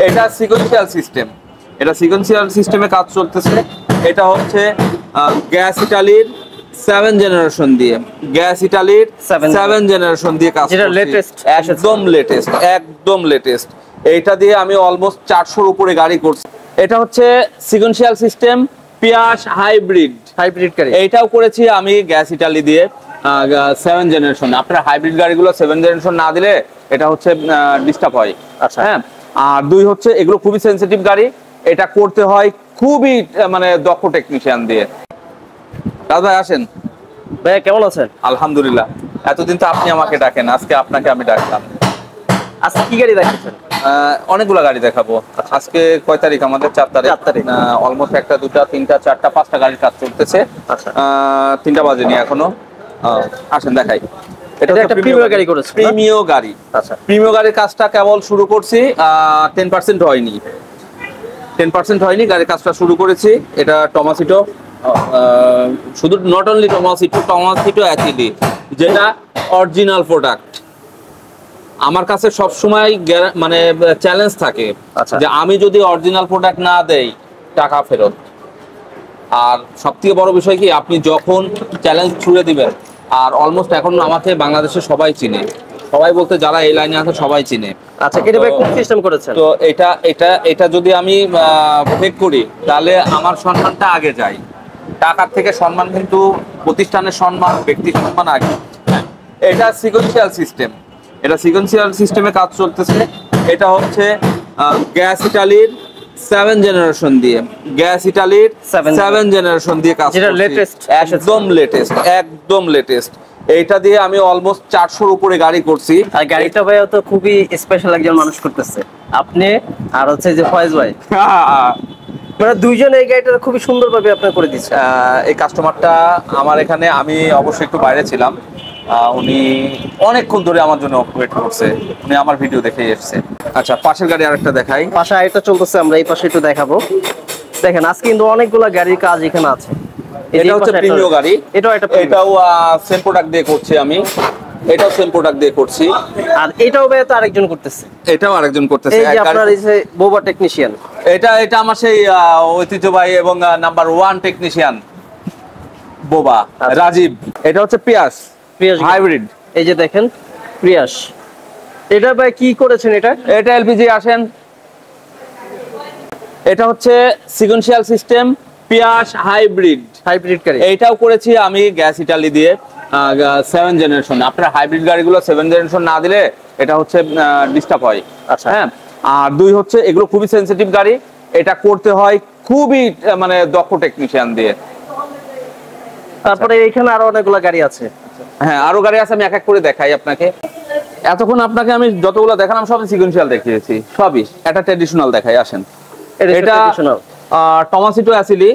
এটা sequential system, এটা sequential সিস্টেমে কাজ চলতেছে। এটা হচ্ছে গ্যাস ইটালির 7 জেনারেশন দিয়ে, গ্যাস ইটালির 7 জেনারেশন দিয়ে কাজ করছে, লেটেস্ট, একদম লেটেস্ট, একদম লেটেস্ট। এইটা দিয়ে আমি অলমোস্ট 400-র উপরে গাড়ি করছি। এটা হচ্ছে সিকোয়েন্সিয়াল সিস্টেম পিয়াস হাইব্রিড গাড়ি, এইটাও করেছি আমি গ্যাস ইটালি দিয়ে 7 জেনারেশন। আপনার হাইব্রিড গাড়িগুলো 7 জেনারেশন না দিলে এটা হচ্ছে ডিস্টার্ব হয়। আচ্ছা হ্যাঁ, আর 2 হচ্ছে এগুলো খুবই সেনসিটিভ গাড়ি, এটা করতে হয় খুবই মানে দক্ষ টেকনিশিয়ান দিয়ে। দাদা আসেন ভাই, কেমন আছেন? আলহামদুলিল্লাহ। এতদিন তো আপনি আমাকে ডাকেন, আজকে আপনাকে আমি ডাকলাম। আজকে কি গাড়ি দেখাচ্ছেন? অনেকগুলো গাড়ি দেখাবো। আজকে কয় তারিখ আমাদের? 4 তারিখ। অলমোস্ট 1টা 2টা 3টা 4টা 5টা গাড়ির কাজ চলতেছে। 3টা বাজেনি এখনো। আসেন দেখাই। এটা একটা প্রিমিয়াম গাড়ি করেছে, প্রিমিয়াম গাড়ি। আচ্ছা, প্রিমিয়াম গাড়ির কাজটা কেবল শুরু করছি, 10% হয়নি, 10% হয়নি, গাড়ির কাজটা শুরু করেছি। এটা টমাসিটো, শুধু নট অনলি টমাসিটো অ্যাসিডি, যেটা অরিজিনাল প্রোডাক্ট। আমার কাছে সব সময় মানে চ্যালেঞ্জ থাকে যে আমি যদি অরিজিনাল প্রোডাক্ট না দেই টাকা ফেরত। আর সবথেকে বড় বিষয় কি, আপনি যখন চ্যালেঞ্জ ছুড়ে দিবেন, আর অলমোস্ট এখন আমাকে বাংলাদেশে সবাই চিনে, সবাই বলতে যারা এই লাইনে আছে সবাই চিনে। আচ্ছা, এটা ভাই কোন সিস্টেম করেছেন? তো এটা যদি আমি ফেক করি তাহলে আমার সম্মানটা আগে যায়। টাকার থেকে সম্মান, কিন্তু প্রতিষ্ঠানের সম্মান, ব্যক্তির সম্মান আগে। এটা সিকোয়েন্সিয়াল সিস্টেম, এটা সিকোয়েন্সিয়াল সিস্টেমে কাজ চলতেছে। এটা হচ্ছে গ্যাস ইটালির 7 জেনারেশন দিয়ে, গ্যাস ইটালির 7 জেনারেশন দিয়ে কাজ করছে, লেটেস্ট, একদম লেটেস্ট, একদম লেটেস্ট। এইটা দিয়ে আমি অলমোস্ট 400-র উপরে গাড়ি করছি। আর গাড়িটা ভাই তো খুবই স্পেশাল একজন মানুষ করতেছে, আপনি আর হচ্ছে যে ফয়েজ ভাই, মানে দুইজন এই গাড়িটা খুবই সুন্দরভাবে আপনি করে দিচ্ছেন। এই কাস্টমারটা আমার এখানে, আমি অবশ্যই একটু বাইরে ছিলাম, উনি অনেকক্ষণ ধরে আমার জন্য ওয়েট করছে, উনি আমার ভিডিও দেখেই এসেছে। আচ্ছা, পাশের গাড়ি আরেকটা দেখাই। পাশে আরেকটা চলতেছে, আমরা এই পাশে একটু দেখাবো। দেখেন আজকে কিন্তু অনেকগুলো গাড়ির কাজ এখানে আছে। এটা হচ্ছে প্রিমিয়াম গাড়ি, এটাও সেম প্রোডাক্ট দিয়ে করছি আমি, এটাও সেম প্রোডাক্ট দিয়ে করছি। আর এটাও ভাই তো আরেকজন করতেছে, এটাও আরেকজন করতেছে, এই যে আপনার এই যে বোবা টেকনিশিয়ান। এটা আমার সেই ঐতিহ্যবাহী এবং নাম্বার 1 টেকনিশিয়ান বোবা রাজীব। এটা হচ্ছে পিয়াস হাইব্রিড, এই যে দেখেন প্রিয়াস। এটা ভাই কি করেছেন? এটা এলপিজি। আসেন, এটা হচ্ছে সিকোয়েন্সিয়াল সিস্টেম পিয়াস হাইব্রিড গাড়ি, এইটাও করেছি আমি গ্যাস ইটালি দিয়ে 7 জেনারেশন। আপনার হাইব্রিড গাড়িগুলো 7 জেনারেশন না দিলে এটা হচ্ছে ডিস্টার্ব হয়। আচ্ছা হ্যাঁ, আর 2 হচ্ছে এগুলো খুবই সেনসিটিভ গাড়ি, এটা করতে হয় খুবই মানে দক্ষ টেকনিশিয়ান দিয়ে। তারপরে এখানে আরো অনেকগুলো গাড়ি আছে। হ্যাঁ, আরো গাড়ি আছে, আমি এক এক করে দেখাই আপনাকে। এতক্ষণ আপনাকে আমি যতগুলো দেখালাম সবই সিকোয়েন্সিয়াল দেখিয়েছি, সবই। একটা ট্র্যাডিশনাল দেখাই, আসেন। এটা টমাসিটো অ্যাসিলি,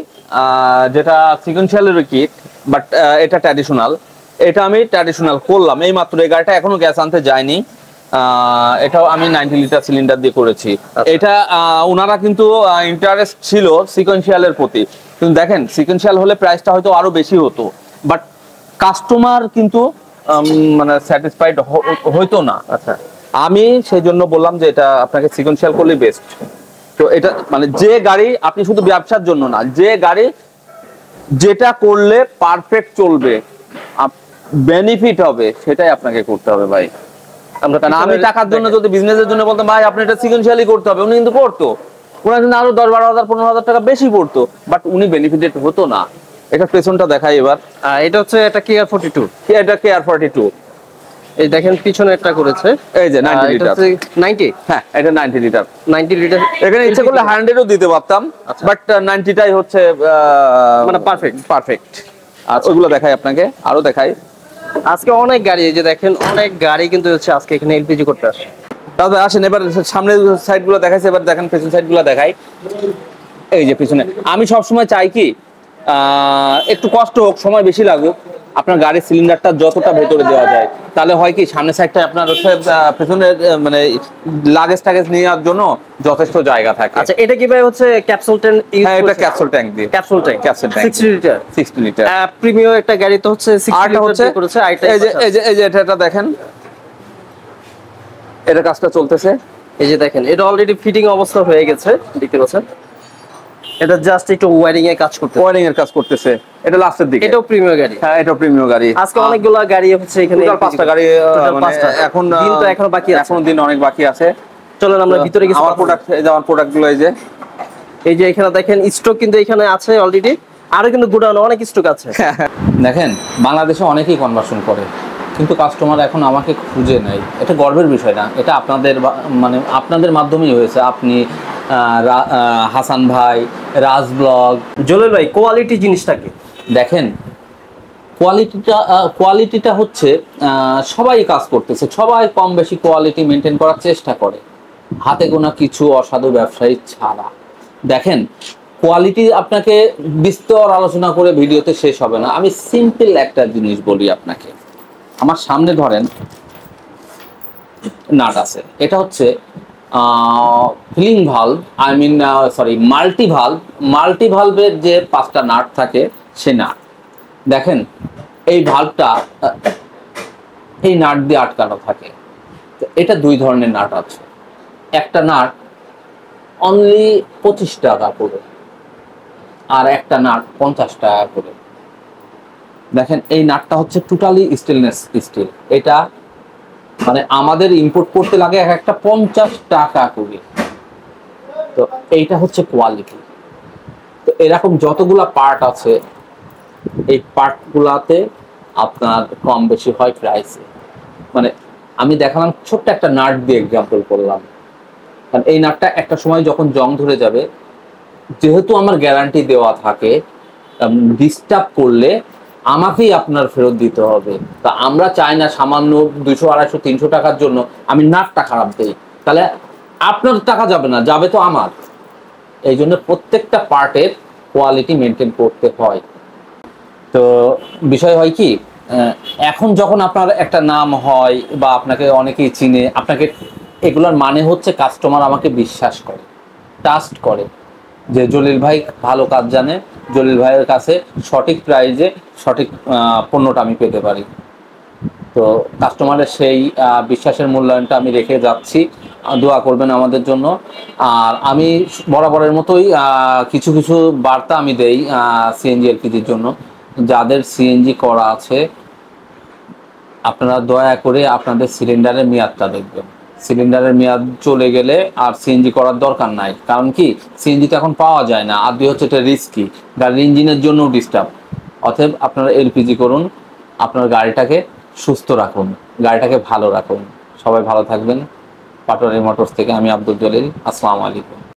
যেটা সিকোয়েন্সিয়ালের কিট, বাট এটা ট্র্যাডিশনাল। এটা আমি ট্র্যাডিশনাল করলাম এই মাত্র, এই গাড়িটা এখনো গ্যাস আনতে যায়নি। এটাও আমি 90 লিটার সিলিন্ডার দিয়ে করেছি। এটা ওনারা কিন্তু ইন্টারেস্ট ছিল সিকোয়েন্সিয়ালের প্রতি, কিন্তু দেখেন সিকোয়েন্সিয়াল হলে প্রাইসটা হয়তো আরো বেশি হতো, বাট কাস্টমার কিন্তু মানে স্যাটিসফাইড হইতো না। আচ্ছা, আমি সেই জন্য বললাম যে এটা আপনাকে সিকোয়েন্সিয়াল করলে বেস্ট। তো এটা মানে যে গাড়ি আপনি শুধু ব্যবসার জন্য না, যে গাড়ি যেটা করলে পারফেক্ট চলবে, বেনিফিট হবে, সেটাই আপনাকে করতে হবে ভাই। আমি টাকার জন্য যদি বিজনেসের জন্য বলতাম ভাই আপনি এটা সিকোয়েন্সিয়ালি করতে হবে, উনি কিন্তু করতো, ওনার কিন্তু আরো 10-12,000 15,000 টাকা বেশি পড়তো, বাট উনি বেনিফিটেড হতো না। এটা পেছনটা দেখাই এবার। এটা হচ্ছে এটা কেয়ার 42, এটা কেয়ার 42। এই দেখেন পিছনে একটা করেছে, এই যে 90 লিটার। 90, হ্যাঁ এটা 90 লিটার। 90 লিটার এখানে ইচ্ছে করলে 100-ও দিতে পারতাম, বাট 90টাই হচ্ছে মানে পারফেক্ট। আচ্ছা, ওইগুলো দেখাই আপনাকে, আরো দেখাই। আজকে অনেক গাড়ি, এই যে দেখেন অনেক গাড়ি কিন্তু হচ্ছে আজকে এখানে এলপিজি করতে আসে। দাদা আসেন, এবার সামনের সাইডগুলো দেখাইছে, এবার দেখেন পেছন সাইডগুলো দেখাই। এই যে পিছনে, আমি সবসময় চাই কি একটু কষ্ট হোক, সময় বেশি লাগুক, আপনার গাড়ির সিলিন্ডারটা যতটা ভেতরে দেওয়া যায়, তাহলে হয় কি সামনের সাইডটা আপনার হচ্ছে পেছনের মানে লাগেজ টাগেজ নেওয়ার জন্য যথেষ্ট জায়গা থাকে। আচ্ছা, এটা কি ভাই হচ্ছে ক্যাপসুল ট্যাঙ্ক? হ্যাঁ, এটা ক্যাপসুল ট্যাঙ্ক দিয়ে, ক্যাপসুল ট্যাঙ্ক 60 লিটার। প্রিমিয়াম একটা গাড়ি তো হচ্ছে 60 লিটার করেছে। এই যে এটা দেখেন, এটা কাজটা চলতেছে, এই যে দেখেন এটা অলরেডি ফিটিং অবস্থা হয়ে গেছে, দেখতে পাচ্ছেন। এটা জাস্ট একটু ওয়্যারিং এর কাজ করতে, ওয়্যারিং এর কাজ করতেছে, এটা লাস্টের দিকে। এটাও প্রিমিয়াম গাড়ি। হ্যাঁ, এটাও প্রিমিয়াম গাড়ি। আজকে অনেকগুলো গাড়ি হচ্ছে এখানে, টোটাল 5টা গাড়ি, মানে এখন দিন তো এখনো বাকি আছে, এখনো দিন অনেক বাকি আছে। চলেন আমরা ভিতরে গিয়ে আমার প্রোডাক্ট, এই যে আমার প্রোডাক্টগুলো, এই যে এখানে দেখেন স্টক কিন্তু এখানে আছে অলরেডি, আরো কিন্তু গোডাউনে অনেক স্টক আছে। দেখেন বাংলাদেশে অনেকেই কনভার্সন করে, কিন্তু কাস্টমার এখন আমাকে খুঁজে নেয়। এটা গর্বের বিষয় না, এটা আপনাদের মানে আপনাদের মাধ্যমেই হয়েছে। আপনি হাসান ভাই, রাজ ব্লগ, জলিল ভাই, কোয়ালিটি জিনিসটাকে দেখেন। কোয়ালিটিটা হচ্ছে সবাই কাজ করতেছে, সবাই কম বেশি কোয়ালিটি মেনটেন করার চেষ্টা করে, হাতে গোনা কিছু অসাধু ব্যবসায়ী ছাড়া। দেখেন কোয়ালিটি আপনাকে বিস্তর আলোচনা করে ভিডিওতে শেষ হবে না। আমি সিম্পল একটা জিনিস বলি আপনাকে। আমার সামনে ধরেন নাট আছে, এটা হচ্ছে filling valve, I mean sorry multi ভালভের যে 5টা নাট থাকে সে নাট। দেখেন এই ভালভটা এই নাট দিয়ে আটকানো থাকে। এটা 2 ধরনের নাট আছে। একটা নাট অনলি 25 টাকা করে, আর একটা নাট 50 টাকা করে। দেখেন এই নাটটা হচ্ছে টোটালি স্টেনলেস স্টিল। এটা মানে আমাদের ইম্পোর্ট করতে লাগে এক একটা 50 টাকা করে। তো এইটা হচ্ছে কোয়ালিটি। তো এরকম যতগুলা পার্ট আছে, এই পার্টগুলাতে আপনার কম বেশি হয় প্রাইসে। মানে আমি দেখালাম ছোট্ট একটা নাট দিয়ে এক্সাম্পল করলাম, কারণ এই নাটটা একটা সময় যখন জং ধরে যাবে, যেহেতু আমার গ্যারান্টি দেওয়া থাকে, ডিস্টার্ব করলে আমাকেই আপনার ফেরত দিতে হবে। তা আমরা চাই না সামান্য 200, 250, 300 টাকার জন্য আমি নাটটা খারাপ দেই, তাহলে আপনার টাকা যাবে না, যাবে তো আমার। এই জন্য প্রত্যেকটা পার্টের কোয়ালিটি মেনটেন করতে হয়। তো বিষয় হয় কি, এখন যখন আপনার একটা নাম হয় বা আপনাকে অনেকেই চিনে, আপনাকে এগুলোর মানে হচ্ছে কাস্টমার আমাকে বিশ্বাস করে, ট্রাস্ট করে যে জলিল ভাই ভালো কাজ জানে, জলিল ভাইয়ের কাছে সঠিক প্রাইজে সঠিক পণ্যটা আমি পেতে পারি। তো কাস্টমারের সেই বিশ্বাসের মূল্যায়নটা আমি রেখে যাচ্ছি। দোয়া করবেন আমাদের জন্য। আর আমি বরাবরের মতোই কিছু কিছু বার্তা আমি দেই সিএনজি এলপিজির জন্য। যাদের সিএনজি করা আছে আপনারা দয়া করে আপনাদের সিলিন্ডারের মেয়াদটা দেখবেন। সিলিন্ডারের মেয়াদ চলে গেলে আর সিএনজি করার দরকার নাই। কারণ কি, সিএনজি তো এখন পাওয়া যায় না, আর হচ্ছে এটা রিস্কি, গাড়ির ইঞ্জিনের জন্য ডিস্টার্ব। অতএব আপনারা এলপিজি করুন, আপনার গাড়িটাকে সুস্থ রাখুন, গাড়িটাকে ভালো রাখুন। সবাই ভালো থাকবেন। পাটোয়ারি মোটরস থেকে আমি আব্দুল জলিল। আসসালামু আলাইকুম।